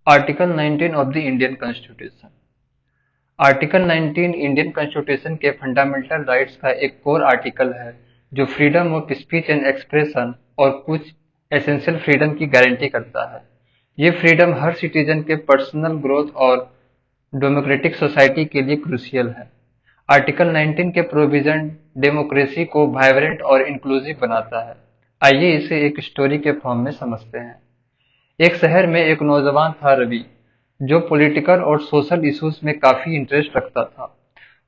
Article 19 of the Indian constitution. Article 19 Indian constitution के fundamental rights का एक core article है जो freedom of speech and expression और कुछ एसेंशियल फ्रीडम की गारंटी करता है। ये फ्रीडम हर सिटीजन के पर्सनल ग्रोथ और डेमोक्रेटिक सोसाइटी के लिए क्रूशियल है। आर्टिकल 19 के प्रोविजन डेमोक्रेसी को वाइब्रेंट और इंक्लूसिव बनाता है। आइए इसे एक स्टोरी के फॉर्म में समझते हैं। एक शहर में एक नौजवान था, रवि, जो पॉलिटिकल और सोशल इश्यूज में काफी इंटरेस्ट रखता था।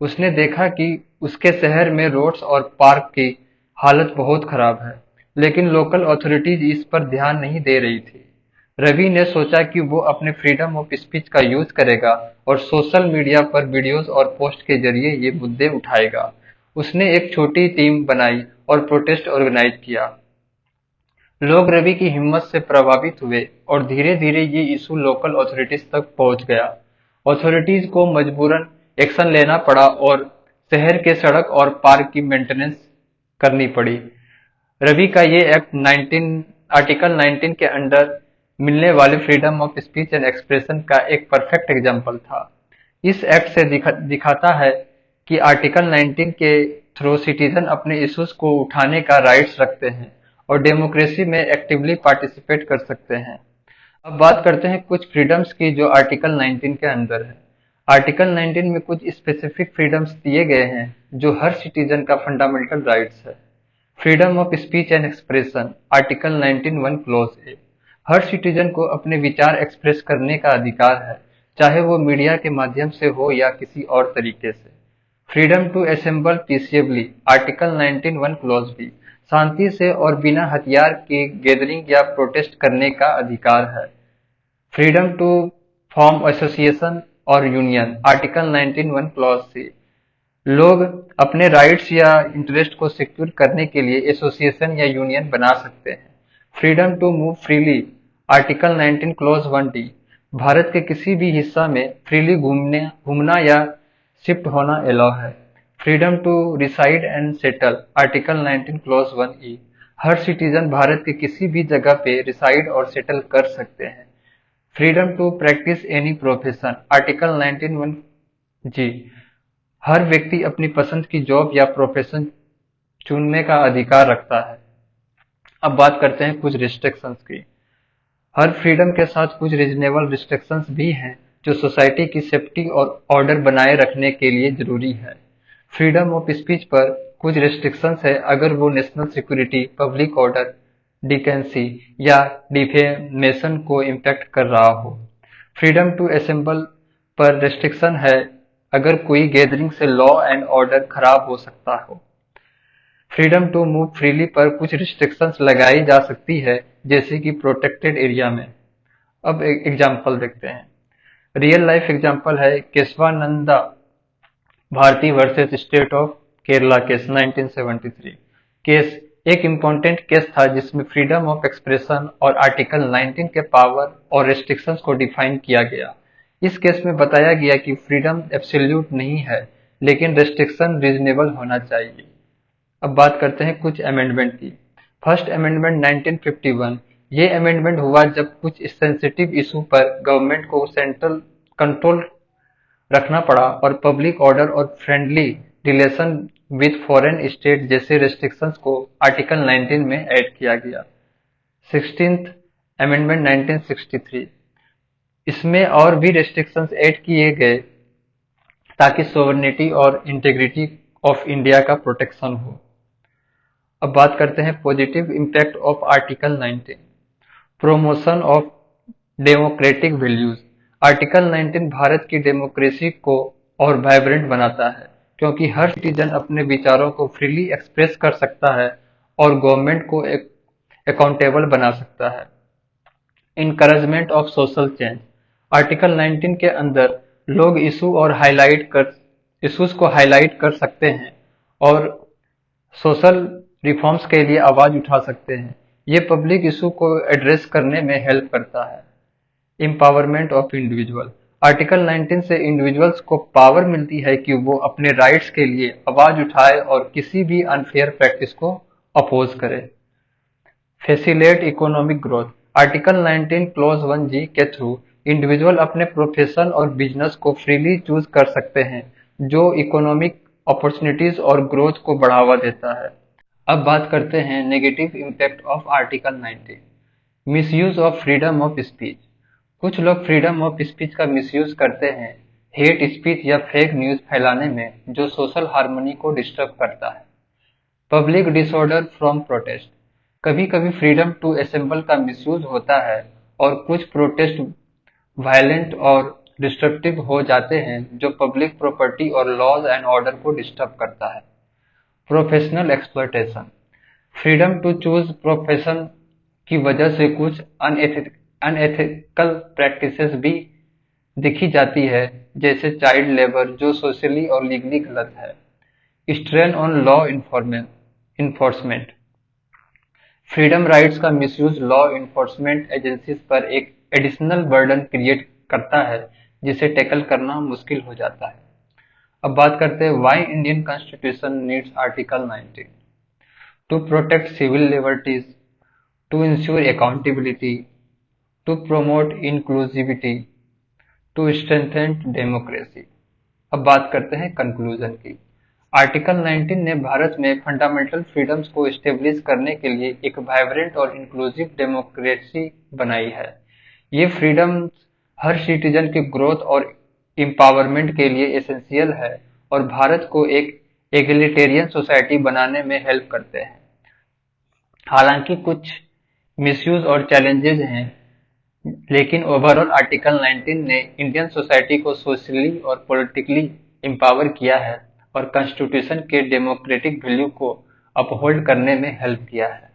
उसने देखा कि उसके शहर में रोड्स और पार्क की हालत बहुत खराब है, लेकिन लोकल अथॉरिटीज इस पर ध्यान नहीं दे रही थी। रवि ने सोचा कि वो अपने फ्रीडम ऑफ स्पीच का यूज करेगा और सोशल मीडिया पर वीडियोस और पोस्ट के जरिए ये मुद्दे उठाएगा। उसने एक छोटी टीम बनाई और प्रोटेस्ट ऑर्गेनाइज किया। लोग रवि की हिम्मत से प्रभावित हुए और धीरे धीरे ये इशू लोकल अथॉरिटीज तक पहुंच गया। अथॉरिटीज को मजबूरन एक्शन लेना पड़ा और शहर के सड़क और पार्क की मेंटेनेंस करनी पड़ी। रवि का ये एक्ट 19 आर्टिकल 19 के अंडर मिलने वाले freedom of speech and expression का एक परफेक्ट एग्जाम्पल था। इस एक्ट से दिखाता है कि आर्टिकल 19 के थ्रू सिटीजन अपने इश्यूज को उठाने का राइट्स रखते हैं और डेमोक्रेसी में एक्टिवली पार्टिसिपेट कर सकते हैं। अब बात करते हैं कुछ फ्रीडम्स की जो आर्टिकल 19 के अंदर है। आर्टिकल 19 में कुछ स्पेसिफिक फ्रीडम्स दिए गए हैं जो हर सिटीजन का फंडामेंटल राइट्स है। Freedom of speech and expression, article 19 1 close A. Her citizen को अपने विचार एक्सप्रेस करने का अधिकार है, चाहे वो मीडिया के माध्यम से हो या किसी और तरीके से। Freedom to assemble peacefully, article 19 1 clause B. शांति से और बिना हथियार के गैदरिंग या प्रोटेस्ट करने का अधिकार है। फ्रीडम टू फॉर्म एसोसिएशन और यूनियन, आर्टिकल 19 1 क्लॉज सी। लोग अपने राइट्स या इंटरेस्ट को सिक्योर करने के लिए एसोसिएशन या यूनियन बना सकते हैं। Freedom to move freely, article 19 clause 1 D. Bharat के किसी भी हिस्सा में फ्रीली घूमना या शिफ्ट होना एलाउ है। Freedom to reside and settle, article 19 clause 1 E. हर सिटीजन भारत के किसी भी जगह पे रिसाइड और सेटल कर सकते हैं। Freedom to practise any profession, article 19 1 G. हर व्यक्ति अपनी पसंद की जॉब या प्रोफेशन चुनने का अधिकार रखता है। अब बात करते हैं कुछ रिस्ट्रिक्शंस की। हर फ्रीडम के साथ कुछ रीजनेबल रिस्ट्रिक्शंस भी हैं जो सोसाइटी की सेफ्टी और ऑर्डर बनाए रखने के लिए जरूरी है। फ्रीडम ऑफ स्पीच पर कुछ रिस्ट्रिक्शंस है अगर वो नेशनल सिक्योरिटी, पब्लिक ऑर्डर, डिकेंसी या डिफेमेशन को इम्पैक्ट कर रहा हो। फ्रीडम टू असेंबल पर रिस्ट्रिक्शन है अगर कोई गैदरिंग से लॉ एंड ऑर्डर खराब हो सकता हो। फ्रीडम टू मूव फ्रीली पर कुछ रिस्ट्रिक्शंस लगाई जा सकती है, जैसे कि प्रोटेक्टेड एरिया में। अब एक एग्जांपल देखते हैं। रियल लाइफ एग्जांपल है Kesavananda Bharati versus State of Kerala case 1973। Case एक इम्पोर्टेंट केस था जिसमें फ्रीडम ऑफ एक्सप्रेशन और आर्टिकल 19 के पावर और रेस्ट्रिक्शंस को डिफाइन किया गया। इस केस में बताया गया कि फ्रीडम एब्सोल्यूट नहीं है, लेकिन रेस्ट्रिक्शन रीजनेबल होना चाहिए। अब बात करते हैं कुछ अमेंडमेंट की। First amendment 1951। ये अमेंडमेंट हुआ जब कुछ सेंसिटिव इशू पर गवर्नमेंट को सेंट्रल कंट्रोल रखना पड़ा और पब्लिक ऑर्डर और friendly relation with foreign state जैसे रेस्ट्रिक्शंस को आर्टिकल 19 में ऐड किया गया। 16th amendment 1963। इसमें और भी रेस्ट्रिक्शंस ऐड किए गए ताकि सोवरेनिटी और इंटीग्रिटी ऑफ इंडिया का प्रोटेक्शन हो। अब बात करते हैं positive impact of article 19। Promotion of democratic values. Article 19 Bharat की डेमोक्रेसी को और वाइब्रेंट बनाता है, क्योंकि हर सिटीजन अपने विचारों को फ्रीली एक्सप्रेस कर सकता है और गवर्नमेंट को अकाउंटेबल बना सकता है। Encouragement of social change. Article 19 के अंदर लोग इश्यूज को हाईलाइट कर सकते हैं और सोशल रिफॉर्म्स के लिए आवाज उठा सकते हैं। ये पब्लिक इशू को एड्रेस करने में हेल्प करता है। Empowerment of individual. आर्टिकल 19 से इंडिविजुअल्स को पावर मिलती है कि वो अपने राइट्स के लिए आवाज उठाए और किसी भी अनफेयर प्रैक्टिस को अपोज करे। Facilitate economic growth. Article 19 clause 1 जी के थ्रू इंडिविजुअल अपने प्रोफेशन और बिजनेस को फ्रीली चूज कर सकते हैं, जो इकोनॉमिक अपॉर्चुनिटीज और ग्रोथ को बढ़ावा देता है। अब बात करते हैं negative impact of article 19। Misuse of freedom of speech. कुछ लोग फ्रीडम ऑफ स्पीच का मिसयूज करते हैं हेट स्पीच या फेक न्यूज फैलाने में, जो सोशल हार्मनी को डिस्टर्ब करता है। Public disorder from protest. कभी कभी फ्रीडम टू असेंबल का मिसयूज होता है और कुछ प्रोटेस्ट वायलेंट और डिस्ट्रक्टिव हो जाते हैं, जो पब्लिक प्रॉपर्टी और लॉज एंड ऑर्डर को डिस्टर्ब करता है। Professional exploitation. Freedom to choose profession की वजह से कुछ अनएथिकल प्रैक्टिसेस भी देखी जाती है, जैसे चाइल्ड लेबर, जो सोशली और लीगली गलत है। Strain on law enforcement. Freedom rights का मिसयूज लॉ इन्फोर्समेंट एजेंसीज पर एक एडिशनल बर्डन क्रिएट करता है, जिसे टैकल करना मुश्किल हो जाता है। अब बात करते हैं why Indian Constitution needs article 19। To protect civil liberties, to ensure accountability, to promote inclusivity, to strengthen democracy. अब बात करते हैं कंक्लूजन की। आर्टिकल 19 ने भारत में फंडामेंटल फ्रीडम्स को एस्टेब्लिश करने के लिए एक वाइब्रेंट और इंक्लूसिव डेमोक्रेसी बनाई है। ये फ्रीडम्स हर सिटीजन की ग्रोथ और एम्पावरमेंट के लिए एसेंशियल है और भारत को एक एगलिटेरियन सोसाइटी बनाने में हेल्प करते हैं। हालांकि कुछ मिसयूज और चैलेंजेस हैं, लेकिन ओवरऑल आर्टिकल 19 ने इंडियन सोसाइटी को सोशली और पॉलिटिकली एम्पावर किया है और कॉन्स्टिट्यूशन के डेमोक्रेटिक वैल्यू को अपहोल्ड करने में हेल्प किया है।